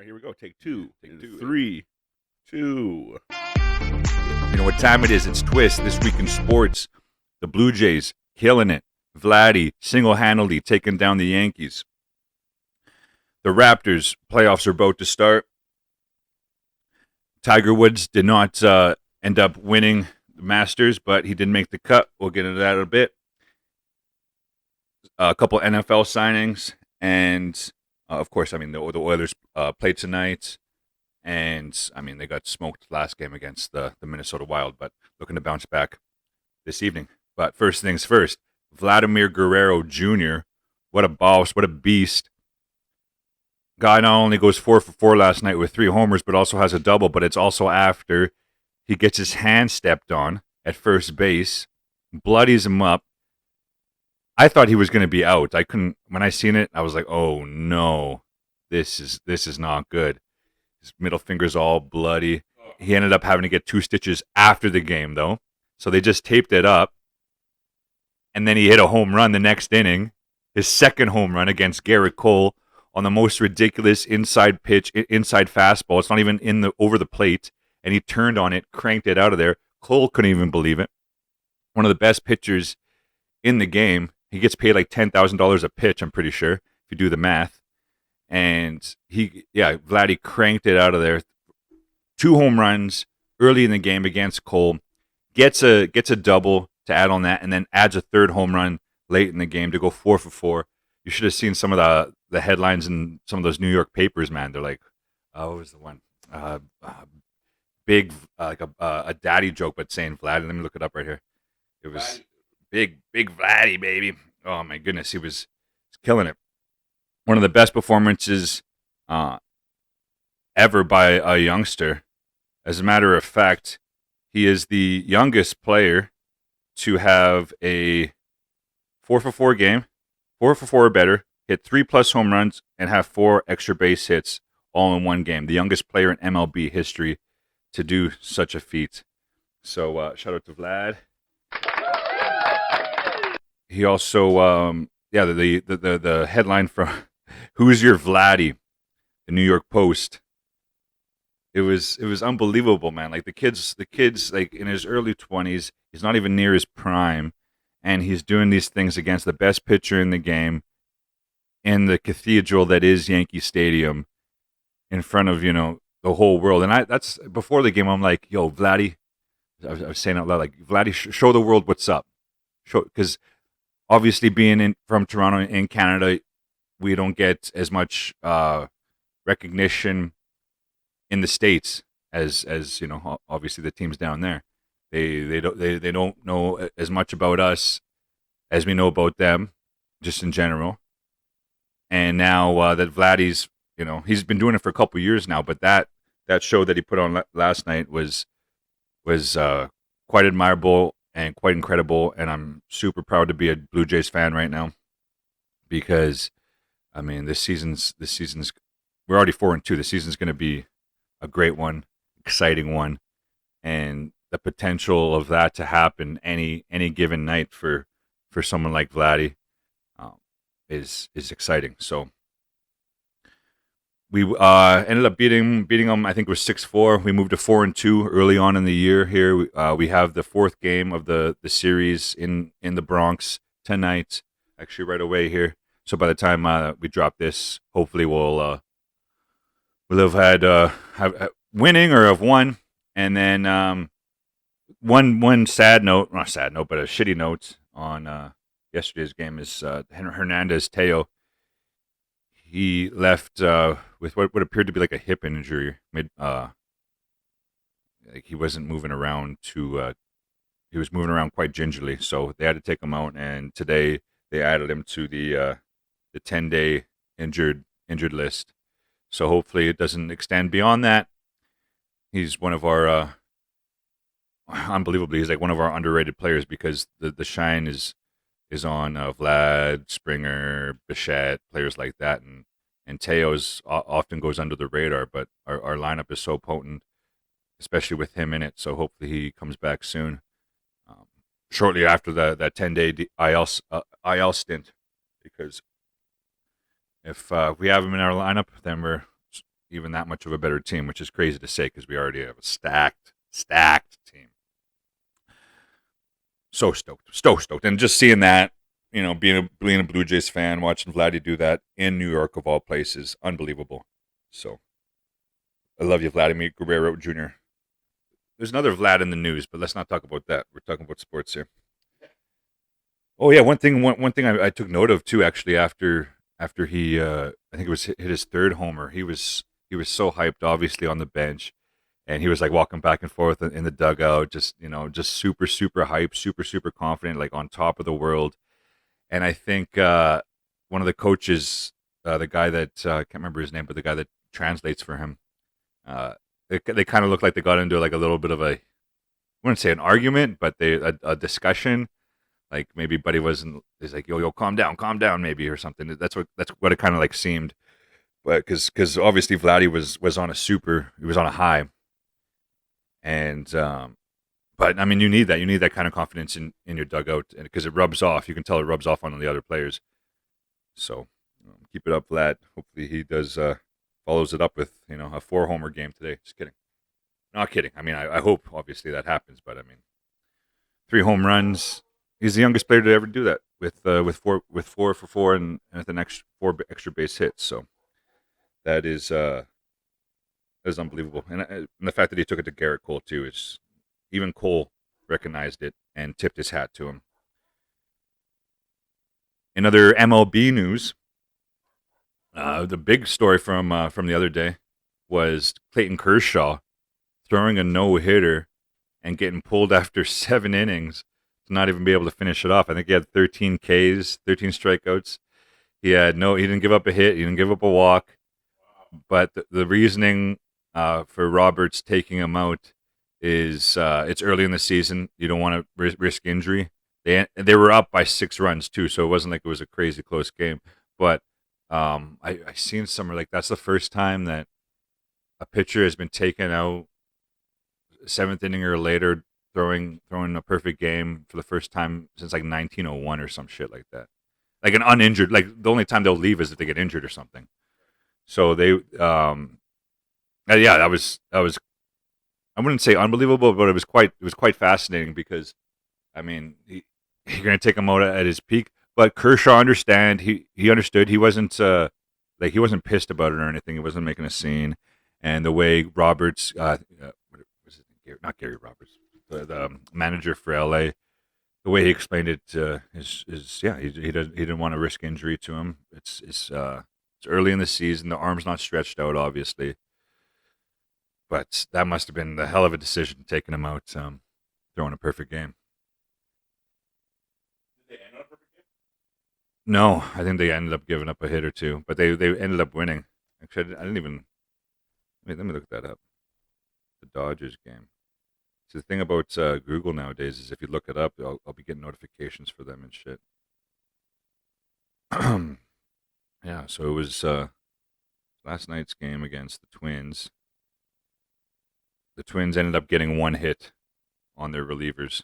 right, here we go. Take two. Take two. 3, 2. You know what time it is? It's TWIS. This week in sports. The Blue Jays killing it. Vladdy single-handedly taking down the Yankees. The Raptors playoffs are about to start. Tiger Woods did not end up winning the Masters, but he did make the cut. We'll get into that in a bit. A couple NFL signings, and of course, I mean, the Oilers played tonight, and I mean, they got smoked last game against the Minnesota Wild, but looking to bounce back this evening. But first things first, Vladdy Guerrero Jr., what a boss, what a beast. Guy not only goes 4 for 4 last night with 3 homers, but also has a double, but it's also after he gets his hand stepped on at first base, bloodies him up. I thought he was going to be out. I couldn't, when I seen it, I was like, oh no, this is not good. His middle finger's all bloody. He ended up having to get 2 stitches after the game, though. So they just taped it up. And then he hit a home run the next inning, his second home run against Gerrit Cole on the most ridiculous inside pitch, inside fastball. It's not even over the plate. And he turned on it, cranked it out of there. Cole couldn't even believe it. One of the best pitchers in the game. He gets paid like $10,000 a pitch, I'm pretty sure, if you do the math. And Vladdy cranked it out of there. 2 home runs early in the game against Cole. Gets a double to add on that, and then adds a 3rd home run late in the game to go 4 for 4. You should have seen some of the headlines in some of those New York papers, man. They're like, what was the one? Big, like a daddy joke, but saying Vladdy. Let me look it up right here. It was big Vladdy, baby. Oh my goodness, he was killing it. One of the best performances ever by a youngster. As a matter of fact, he is the youngest player to have a 4 for 4 game, 4 for 4 or better, hit 3+ home runs, and have 4 extra base hits all in one game. The youngest player in MLB history to do such a feat. So shout out to Vlad. He also, the headline from "Who's Your Vladdy?" the New York Post. It was unbelievable, man. Like the kid's like in his early 20s. He's not even near his prime, and he's doing these things against the best pitcher in the game, in the cathedral that is Yankee Stadium, in front of the whole world. And that's before the game. I'm like, yo, Vladdy. I was saying out loud, like, Vladdy, show the world what's up. Because obviously, being from Toronto in Canada, we don't get as much recognition in the States as obviously the teams down there. They don't know as much about us as we know about them, just in general. And now that Vladdy's, he's been doing it for a couple years now, but that show that he put on last night was quite admirable and quite incredible, and I'm super proud to be a Blue Jays fan right now because, I mean, this season's we're already 4-2. The season's going to be a great one, exciting one, and the potential of that to happen any given night for someone like Vladdy is exciting. So we ended up beating them. I think it was 6-4. We moved to 4-2 early on in the year. Here we have the 4th game of the series in the Bronx tonight. Actually, right away here. So by the time we drop this, hopefully we'll have had have winning or have won. And then one sad note, not sad note, but a shitty note on yesterday's game is Hernandez Teo. He left with what appeared to be like a hip injury. Like he wasn't moving around he was moving around quite gingerly, so they had to take him out. And today they added him to the 10-day injured list. So hopefully it doesn't extend beyond that. He's one of our unbelievably, he's like one of our underrated players because the shine is on Vlad, Springer, Bichette, players like that, and Teo's often goes under the radar, but our lineup is so potent, especially with him in it. So hopefully he comes back soon, shortly after that 10-day IL stint, because if we have him in our lineup, then we're even that much of a better team, which is crazy to say because we already have a stacked team. So stoked, and just seeing that, being a Blue Jays fan, watching Vladdy do that in New York of all places, unbelievable. So I love you, Vladimir Guerrero Jr. There's another Vlad in the news, but let's not talk about that. We're talking about sports here. Oh yeah, one thing I took note of too, actually, after he, I think it was hit his third homer. He was so hyped, obviously on the bench, and he was like walking back and forth in the dugout, just super hyped, super confident, like on top of the world. And I think one of the coaches, the guy that I can't remember his name, but the guy that translates for him, uh, they kind of looked like they got into like a little bit of I wouldn't say an argument, but a discussion. Like maybe Buddy is like, yo, calm down, maybe, or something. That's what it kind of like seemed. But because obviously Vladdy was on he was on a high, and but I mean you need that kind of confidence in your dugout, and because it rubs off. You can tell it rubs off on the other players. So keep it up, Vlad. Hopefully he does follows it up with a 4-homer game today. Just kidding, not kidding. I mean I hope obviously that happens, but I mean 3 home runs. He's the youngest player to ever do that with four for four and with an extra 4 extra base hits. So that is unbelievable. And the fact that he took it to Garrett Cole too is even Cole recognized it and tipped his hat to him. In other MLB news, the big story from the other day was Clayton Kershaw throwing a no-hitter and getting pulled after 7 innings to not even be able to finish it off. I think he had 13 Ks, 13 strikeouts. He didn't give up a hit, he didn't give up a walk. But the reasoning for Roberts taking him out is it's early in the season. You don't want to risk injury. They were up by 6 runs too, so it wasn't like it was a crazy close game. But I seen somewhere like that's the first time that a pitcher has been taken out 7th inning or later, throwing a perfect game for the first time since like 1901 or some shit like that. Like an uninjured, like the only time they'll leave is if they get injured or something. So yeah, that was I wouldn't say unbelievable, but it was quite fascinating because I mean you're gonna take him out at his peak, but Kershaw he understood he wasn't like he wasn't pissed about it or anything. He wasn't making a scene, and the way Roberts what was it, not Gary Roberts, the manager for LA, the way he explained it is yeah, he didn't want to risk injury to him. It's early in the season, the arm's not stretched out obviously, but that must have been the hell of a decision taking him out, throwing a perfect game. No, I think they ended up giving up a hit or two, but they ended up winning. Actually, I didn't even. Let me look that up. The Dodgers game. See, the thing about Google nowadays is if you look it up, I'll be getting notifications for them and shit. Yeah, so it was last night's game against the Twins. The Twins ended up getting 1 hit on their relievers,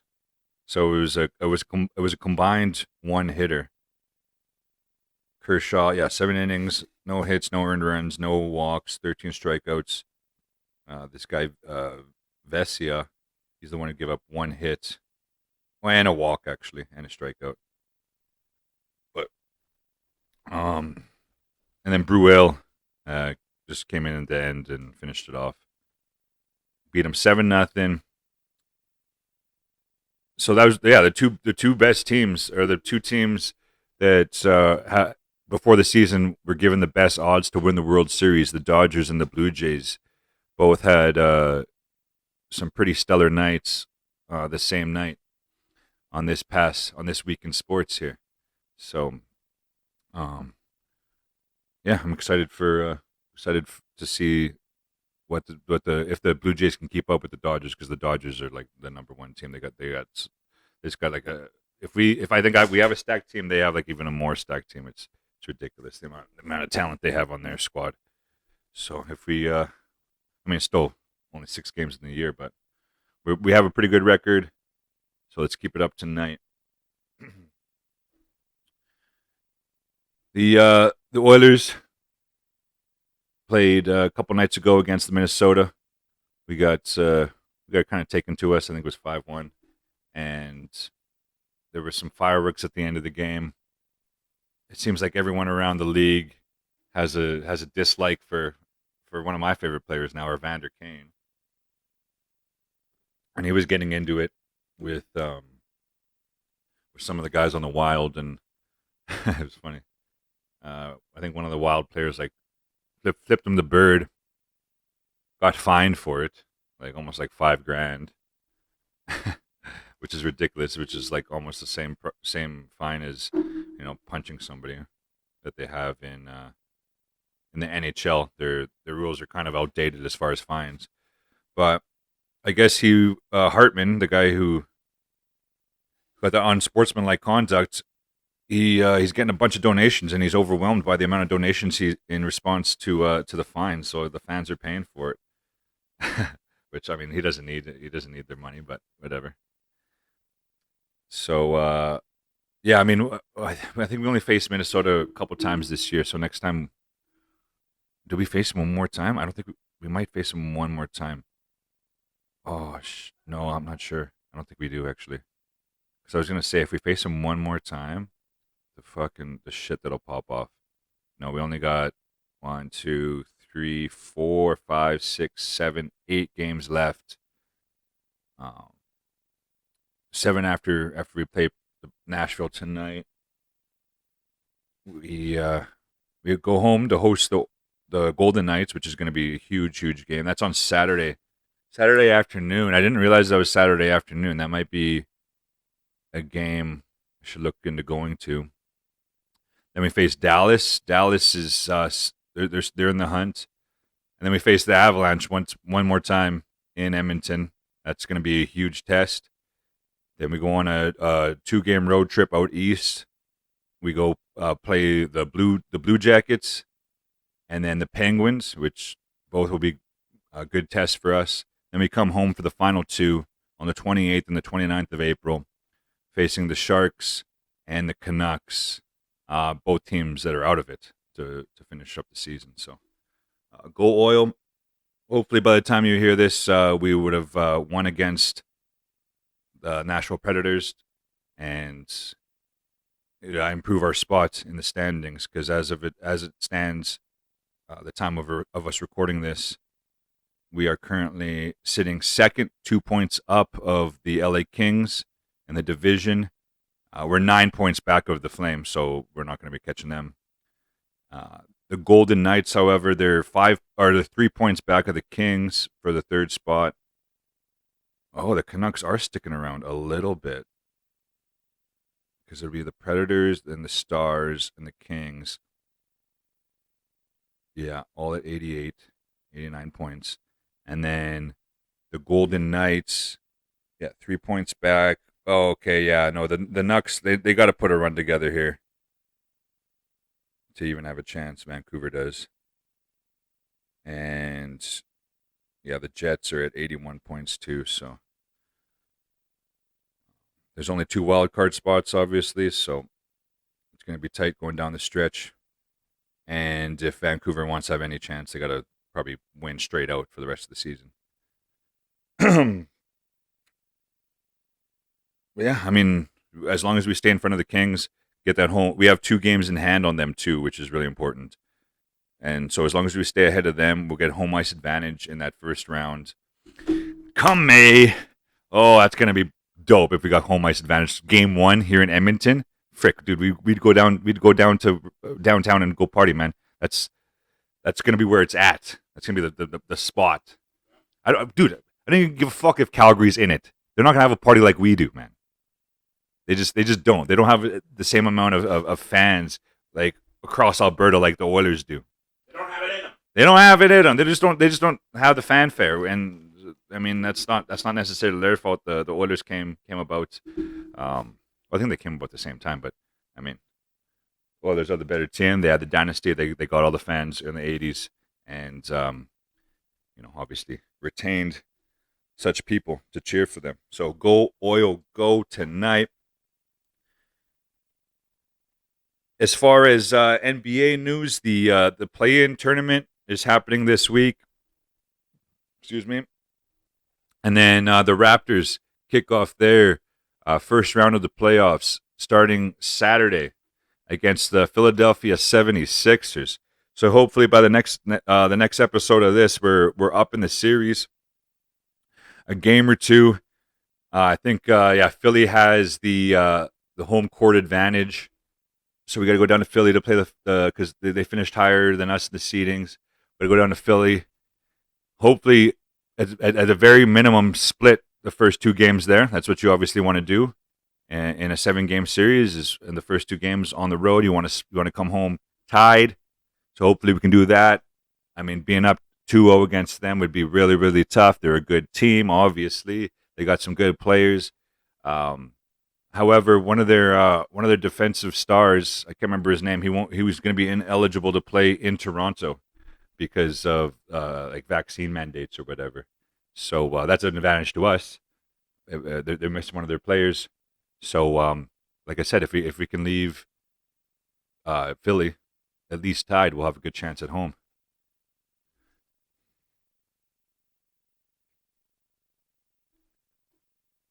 so it was a combined 1 hitter. Kershaw, yeah, 7 innings, no hits, no earned runs, no walks, 13 strikeouts. This guy Vesia, he's the one who gave up 1 hit, well, and a walk actually, and a strikeout. But and then Bruel just came in at the end and finished it off. Beat him 7-0. So that was the two best teams, or the two teams that before the season were given the best odds to win the World Series. The Dodgers and the Blue Jays both had some pretty stellar nights the same night on this week in sports here. So yeah, I'm excited to see what the if the Blue Jays can keep up with the Dodgers, because the Dodgers are like the number one team. It's got like a if I think we have a stacked team, they have like even a more stacked team. It's ridiculous the amount of talent they have on their squad. So if we I mean it's still only 6 games in the year, but we have a pretty good record. So let's keep it up tonight. The Oilers played a couple nights ago against the Minnesota. We got kind of taken to us. I think it was 5-1, and there were some fireworks at the end of the game. It seems like everyone around the league has a dislike for one of my favorite players now, Evander Kane, and he was getting into it with some of the guys on the Wild, and it was funny. I think one of the Wild players like flipped him the bird, got fined for it, like almost like $5,000, which is ridiculous. Which is like almost the same fine as punching somebody that they have in the NHL. Their rules are kind of outdated as far as fines, but I guess Hartman, the guy who got the unsportsmanlike conduct, he's getting a bunch of donations, and he's overwhelmed by the amount of donations in response to the fine. So the fans are paying for it, which I mean he doesn't need it. He doesn't need their money, but whatever. So yeah, I mean I think we only faced Minnesota a couple times this year. So next time, do we face them one more time? I don't think we might face them one more time. Oh no, I'm not sure. I don't think we do actually. Because I was gonna say if we face them one more time, the shit that'll pop off. No, we only got 1, 2, 3, 4, 5, 6, 7, 8 games left. 7 after we play Nashville tonight. We go home to host the Golden Knights, which is going to be a huge game. That's on Saturday afternoon. I didn't realize that was Saturday afternoon. That might be a game I should look into going to. Then we face Dallas. Dallas is they're in the hunt, and then we face the Avalanche one more time in Edmonton. That's going to be a huge test. Then we go on a 2-game road trip out east. We go play the Blue Jackets, and then the Penguins, which both will be a good test for us. Then we come home for the final 2 on the 28th and the 29th of April, facing the Sharks and the Canucks, both teams that are out of it to finish up the season. So go Oil. Hopefully by the time you hear this, we would have won against the Nashville Predators and improve our spot in the standings. Because as it stands, the time of us recording this, we are currently sitting second, 2 points up of the LA Kings in the division. We're 9 points back of the Flames, so we're not going to be catching them. The Golden Knights, however, they're 3 points back of the Kings for the third spot. Oh, the Canucks are sticking around a little bit, because it'll be the Predators, then the Stars, and the Kings. Yeah, all at 88, 89 points. And then the Golden Knights, 3 points back. Oh, okay, yeah, no, the Nucks, they got to put a run together here to even have a chance. Vancouver does. And yeah, the Jets are at 81 points too, so there's only 2 wild card spots, obviously, so it's going to be tight going down the stretch. And if Vancouver wants to have any chance, they got to probably win straight out for the rest of the season. Yeah, I mean, as long as we stay in front of the Kings, get that home. We have 2 games in hand on them too, which is really important. And so as long as we stay ahead of them, we'll get home ice advantage in that first round. Come May. Oh, that's going to be dope if we got home ice advantage. Game 1 here in Edmonton. Frick, dude, we'd go down to downtown and go party, man. That's going to be where it's at. That's going to be the spot. I don't even give a fuck if Calgary's in it. They're not going to have a party like we do, man. They just don't. They don't have the same amount of fans like across Alberta like the Oilers do. They don't have it in them. They don't have it in them. They just don't have the fanfare. And I mean that's not necessarily their fault. The Oilers came about. I think they came about the same time, but I mean, Oilers are the better team. They had the dynasty. They got all the fans in the '80s, and obviously retained such people to cheer for them. So go Oil, go tonight. As far as NBA news, the play-in tournament is happening this week. Excuse me. And then the Raptors kick off their first round of the playoffs starting Saturday against the Philadelphia 76ers. So hopefully by the next episode of this, we're up in the series a game or two. I think Philly has the home court advantage, so we got to go down to Philly to play the because they finished higher than us in the seedings. Got to go down to Philly. Hopefully, at a very minimum, split the first two games there. That's what you obviously want to do. And in a 7-game series, is in the first two games on the road, you want to come home tied. So hopefully we can do that. I mean, being up 2-0 against them would be really, really tough. They're a good team, obviously. They got some good players. However, one of their defensive stars, I can't remember his name. He was going to be ineligible to play in Toronto because of like vaccine mandates or whatever. So that's an advantage to us. They're missing one of their players. So like I said, if we can leave Philly at least tied, we'll have a good chance at home.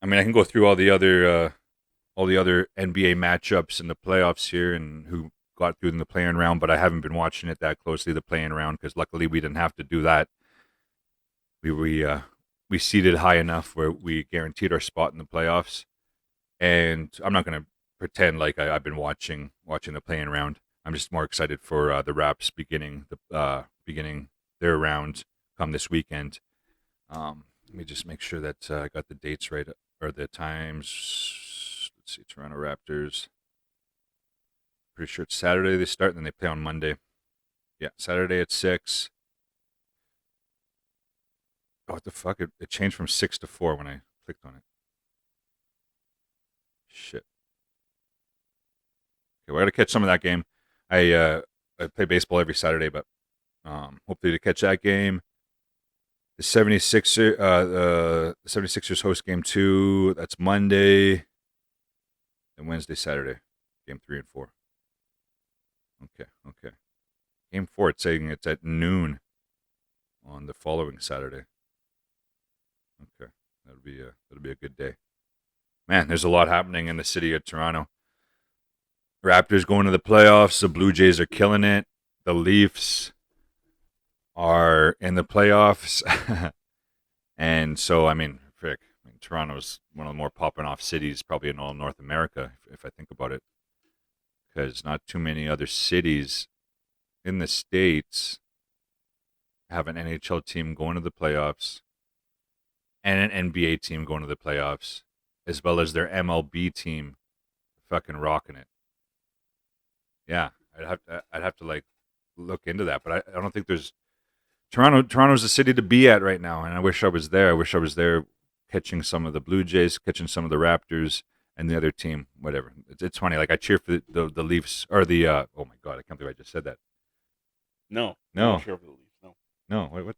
I mean, I can go through all the other NBA matchups in the playoffs here and who got through in the play-in round, but I haven't been watching it that closely, the play-in round, because luckily we didn't have to do that. We seeded high enough where we guaranteed our spot in the playoffs, and I'm not going to pretend like I've been watching the play-in round. I'm just more excited for the Raps beginning their round come this weekend. Let me just make sure that I got the dates right or the times. Let's see, Toronto Raptors. Pretty sure it's Saturday they start, and then they play on Monday. Yeah, Saturday at 6. Oh, what the fuck? It changed from 6 to 4 when I clicked on it. Shit. Okay, well, I got to catch some of that game. I play baseball every Saturday, but hopefully to catch that game. The 76ers host game 2. That's Monday. And Wednesday, Saturday, game 3 and 4. Okay. Game 4, it's saying it's at noon on the following Saturday. Okay, that'll be a good day. Man, there's a lot happening in the city of Toronto. Raptors going to the playoffs. The Blue Jays are killing it. The Leafs are in the playoffs. And so, I mean, Toronto's one of the more popping off cities probably in all North America, if I think about it. Because not too many other cities in the States have an NHL team going to the playoffs and an NBA team going to the playoffs, as well as their MLB team fucking rocking it. Yeah, I'd have to like look into that, but I don't think there's Toronto's the city to be at right now, and I wish I was there. I wish I was there catching some of the Blue Jays, catching some of the Raptors, and the other team, whatever. It's funny. Like I cheer for the Leafs or the oh my god, I can't believe I just said that. No. I don't cheer for the Leafs. No. What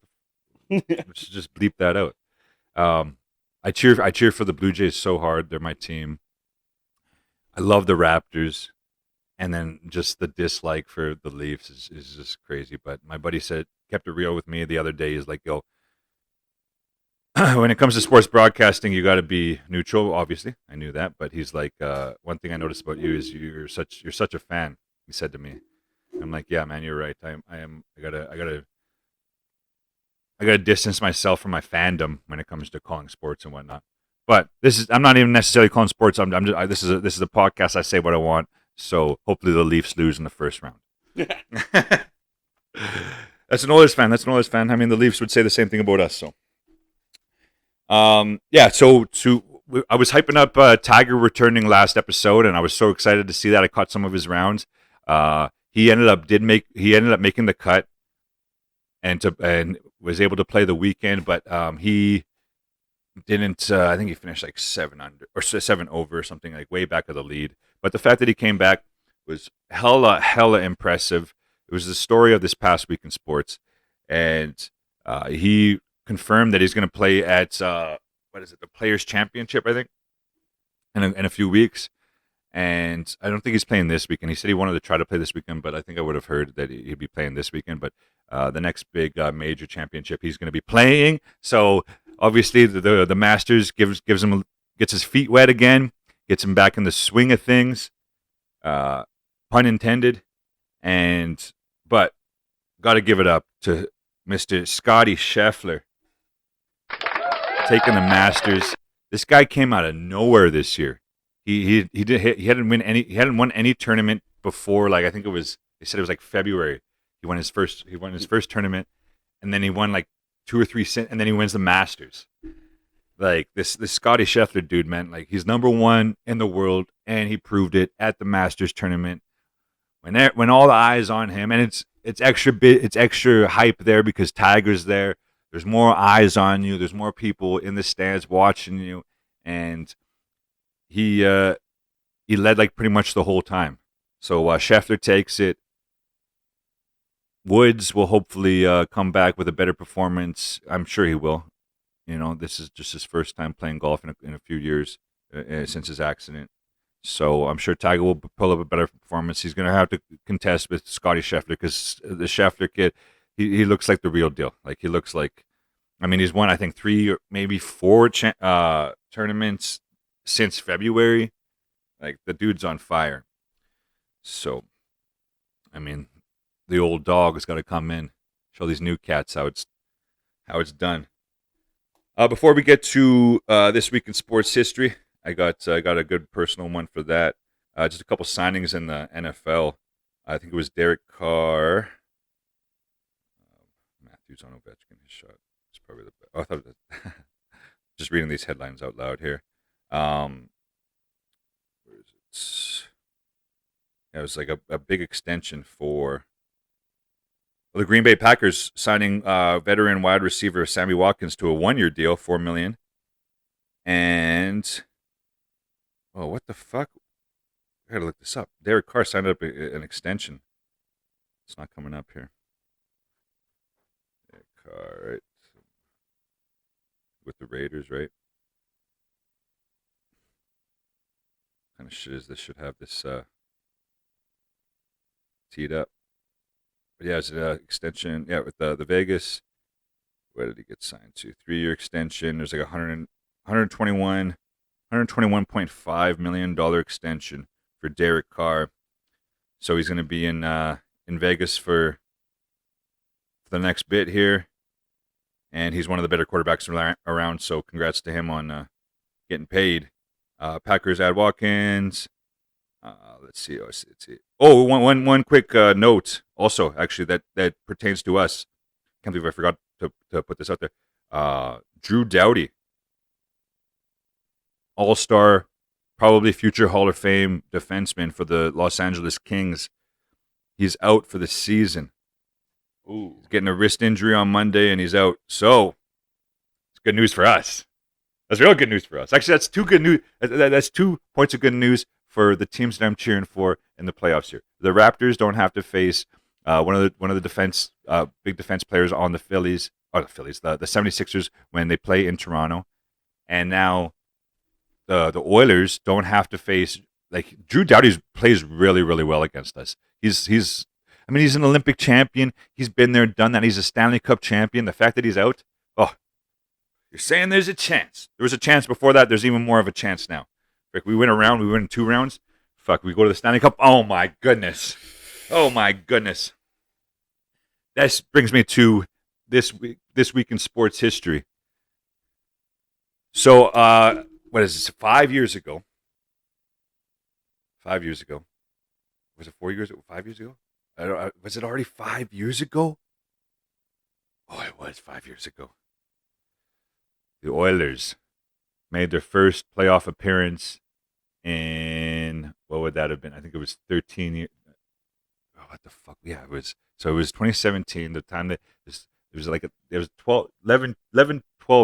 the? Let's just bleep that out. I cheer for the Blue Jays so hard. They're my team. I love the Raptors. And then just the dislike for the Leafs is just crazy. But my buddy kept it real with me the other day. He's like, yo, when it comes to sports broadcasting, you got to be neutral. Obviously, I knew that. But he's like, one thing I noticed about you is you're such a fan. He said to me. I'm like, yeah, man, you're right. I gotta distance myself from my fandom when it comes to calling sports and whatnot. But I'm not even necessarily calling sports. This is a podcast. I say what I want. So hopefully the Leafs lose in the first round. That's an Oilers fan. I mean, the Leafs would say the same thing about us. So, yeah. So I was hyping up Tiger returning last episode, and I was so excited to see that. I caught some of his rounds. He ended up making the cut, and was able to play the weekend, but he didn't. I think he finished like 7 under or 7 over or something, like way back of the lead. But the fact that he came back was hella impressive. It was the story of this past week in sports, and he confirmed that he's going to play at the Players Championship, I think, in a few weeks. and I don't think he's playing this weekend. He said he wanted to try to play this weekend, but I think I would have heard that he'd be playing this weekend. But the next big major championship he's going to be playing. So obviously the Masters gets his feet wet again, gets him back in the swing of things, pun intended. But got to give it up to Mr. Scotty Scheffler taking the Masters. This guy came out of nowhere this year. He hadn't won any tournament before. Like I think they said it was like February. He won his first tournament, and then he won like 2 or 3 and then he wins the Masters. Like this Scotty Scheffler dude, man, like he's number 1 in the world, and he proved it at the Masters tournament. When all the eyes on him, and it's extra hype there because Tiger's there. There's more eyes on you. There's more people in the stands watching you, and he led like pretty much the whole time. So Scheffler takes it. Woods will hopefully come back with a better performance. I'm sure he will. This is just his first time playing golf in a few years since his accident. So I'm sure Tiger will pull up a better performance. He's going to have to contest with Scotty Scheffler because the Scheffler kid, he looks like the real deal. Like he looks like, I mean, he's won I think 3 or maybe 4 tournaments since February. Like the dude's on fire. So, I mean, the old dog has got to come in, show these new cats how it's done. Before we get to this week in sports history, I got a good personal one for that. Just a couple signings in the NFL. I think it was Derek Carr. Matthews on Ovechkin. His shot. It's probably the best. Oh, I thought it was just reading these headlines out loud here. Where is it? Yeah, it was like a big extension for the Green Bay Packers signing veteran wide receiver Sammy Watkins to a 1-year deal, $4 million. And what the fuck? I gotta look this up. Derek Carr signed up an extension. It's not coming up here. Derek Carr, right? With the Raiders, right? What kind of shit is this? Should have this teed up. But yeah, it's an extension. Yeah, with the Vegas. Where did he get signed to? 3-year extension. There's like $121.5 million extension for Derek Carr. So he's going to be in Vegas for the next bit here, and he's one of the better quarterbacks around. So congrats to him on getting paid. Packers add Watkins. Let's see. Oh, one quick note. Also, actually, that pertains to us. Can't believe I forgot to put this out there. Drew Doughty, All-Star, probably future Hall of Fame defenseman for the Los Angeles Kings. He's out for the season. Ooh. He's getting a wrist injury on Monday, and he's out. So it's good news for us. That's real good news for us. Actually, that's 2 good news. That's 2 points of good news for the teams that I'm cheering for in the playoffs here. The Raptors don't have to face one of the big defense players on the Phillies, the 76ers when they play in Toronto, and now the Oilers don't have to face, like, Drew Doughty plays really, really well against us. He's an Olympic champion. He's been there, done that. He's a Stanley Cup champion. The fact that he's out, you're saying there's a chance. There was a chance before that. There's even more of a chance now. Like, we win a round. We win 2 rounds. Fuck, we go to the Stanley Cup. Oh, my goodness. That brings me to this week in sports history. So, what is this? 5 years ago. 5 years ago. Was it 4 years ago? 5 years ago? Was it already 5 years ago? Oh, it was 5 years ago. The Oilers made their first playoff appearance in, what would that have been? I think it was 13 years. Oh, what the fuck? Yeah, it was 2017, the time that it was 12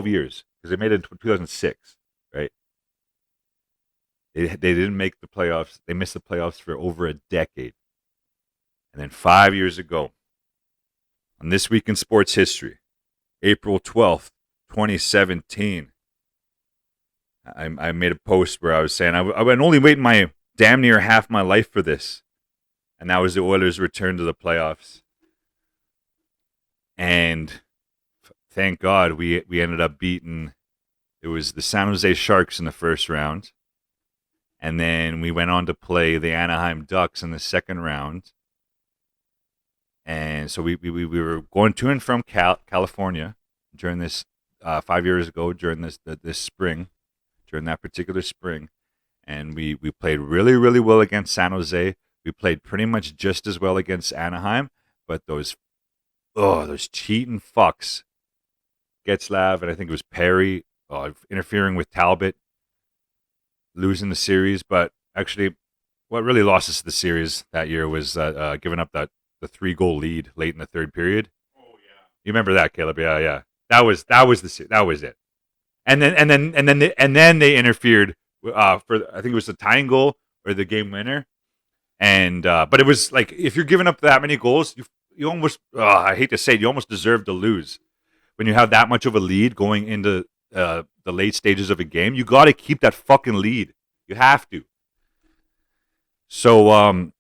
years, because they made it in 2006, right? They didn't make the playoffs. They missed the playoffs for over a decade. And then 5 years ago, on This Week in Sports History, April 12th, 2017, I made a post where I was saying I would only wait my damn near half my life for this, and that was the Oilers' return to the playoffs. And thank God we ended up beating. It was the San Jose Sharks in the first round, and then we went on to play the Anaheim Ducks in the second round. And so we were going to and from California during this 5 years ago during this spring, during that particular spring, and we played really well against San Jose. We played pretty much just as well against Anaheim, but those cheating fucks, Getzlav, and I think it was Perry, interfering with Talbot, losing the series. But actually, what really lost us the series that year was giving up the 3-goal lead late in the third period. Oh yeah, you remember that, Caleb? Yeah. That was it. And then they interfered for I think it was the tying goal or the game winner. And but it was like if you're giving up that many goals, you almost I hate to say it, you almost deserve to lose when you have that much of a lead going into the late stages of a game. You got to keep that fucking lead. You have to. So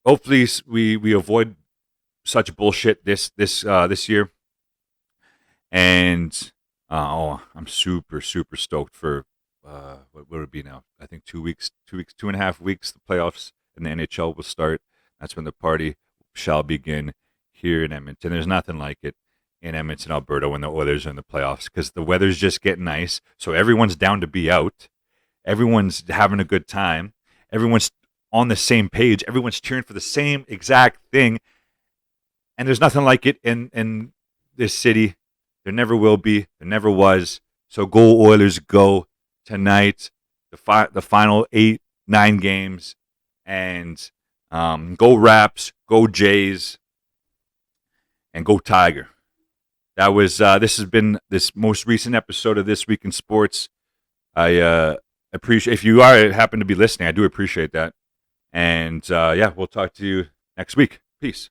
hopefully we avoid such bullshit this year. And I'm super stoked for what would it be now? I think 2 weeks, 2.5 weeks. The playoffs in the NHL will start. That's when the party shall begin here in Edmonton. There's nothing like it in Edmonton, Alberta, when the Oilers are in the playoffs because the weather's just getting nice. So everyone's down to be out. Everyone's having a good time. Everyone's on the same page. Everyone's cheering for the same exact thing. And there's nothing like it in this city. There never will be. There never was. So go Oilers, go tonight. The final 8-9 games, and go Raps, go Jays, and go Tiger. That was. This has been this most recent episode of This Week in Sports. I appreciate if you happen to be listening. I do appreciate that. And we'll talk to you next week. Peace.